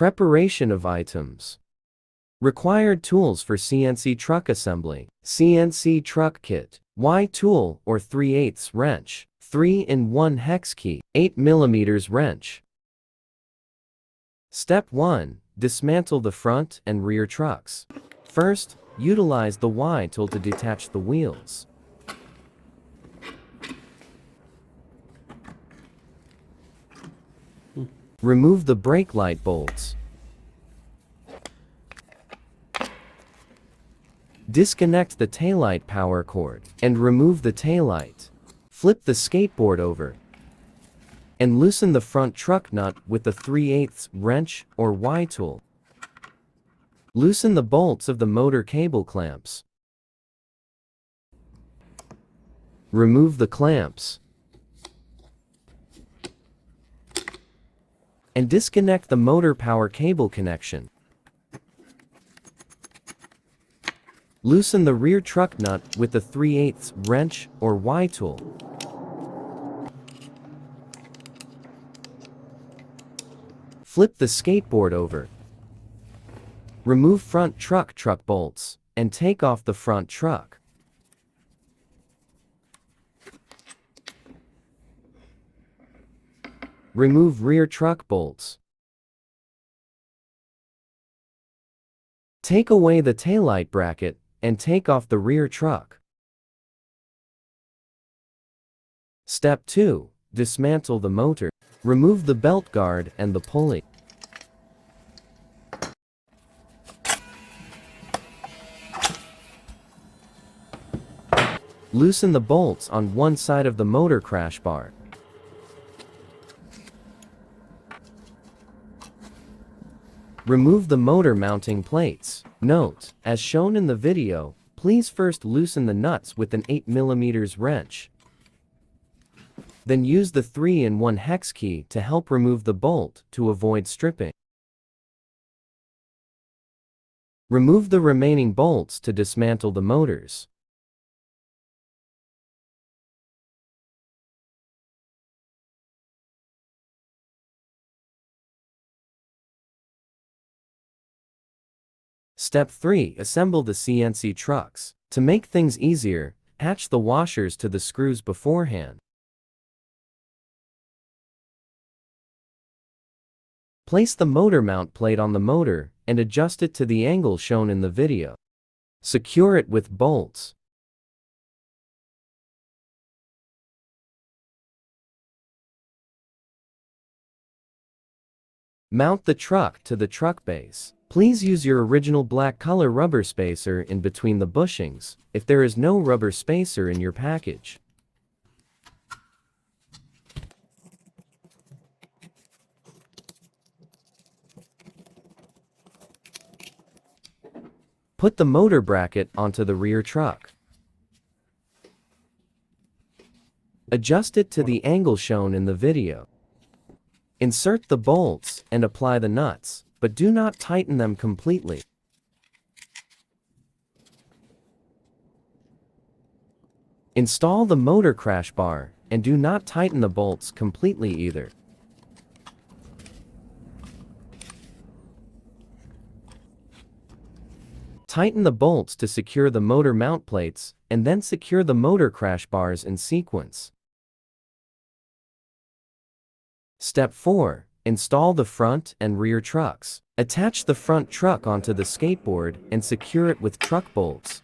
Preparation of items. Required tools for CNC truck assembly. CNC truck kit. Y tool or 3/8 wrench. 3-in-1 hex key. 8mm wrench. Step 1. Dismantle the front and rear trucks. First, utilize the Y tool to detach the wheels. Remove the brake light bolts. Disconnect the taillight power cord and remove the taillight. Flip the skateboard over and loosen the front truck nut with the 3/8 wrench or Y tool. Loosen the bolts of the motor cable clamps. Remove the clamps and disconnect the motor power cable connection. Loosen the rear truck nut with the 3/8 wrench or Y tool. Flip the skateboard over. Remove front truck bolts and take off the front truck. Remove rear truck bolts. Take away the taillight bracket and take off the rear truck. Step 2. Dismantle the motor. Remove the belt guard and the pulley. Loosen the bolts on one side of the motor crash bar. Remove the motor mounting plates. Note, as shown in the video, please first loosen the nuts with an 8mm wrench. Then use the 3-in-1 hex key to help remove the bolt to avoid stripping. Remove the remaining bolts to dismantle the motors. Step 3. Assemble the CNC trucks. To make things easier, attach the washers to the screws beforehand. Place the motor mount plate on the motor and adjust it to the angle shown in the video. Secure it with bolts. Mount the truck to the truck base. Please use your original black color rubber spacer in between the bushings, if there is no rubber spacer in your package. Put the motor bracket onto the rear truck. Adjust it to the angle shown in the video. Insert the bolts and apply the nuts, but do not tighten them completely. Install the motor crash bar and do not tighten the bolts completely either. Tighten the bolts to secure the motor mount plates and then secure the motor crash bars in sequence. Step 4. Install the front and rear trucks. Attach the front truck onto the skateboard and secure it with truck bolts.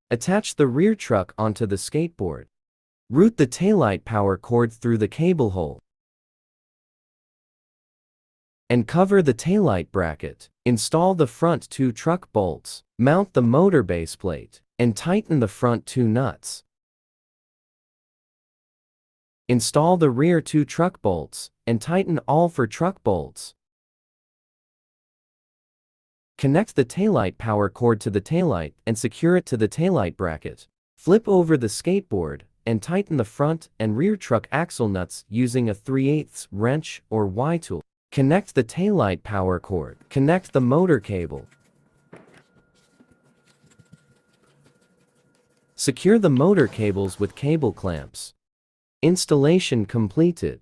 Attach the rear truck onto the skateboard. Route the taillight power cord through the cable hole and cover the taillight bracket. Install the front 2 truck bolts. Mount the motor base plate and tighten the front 2 nuts. Install the rear 2 truck bolts and tighten all 4 truck bolts. Connect the taillight power cord to the taillight and secure it to the taillight bracket. Flip over the skateboard and tighten the front and rear truck axle nuts using a 3/8 wrench or Y tool. Connect the taillight power cord. Connect the motor cable. Secure the motor cables with cable clamps. Installation completed.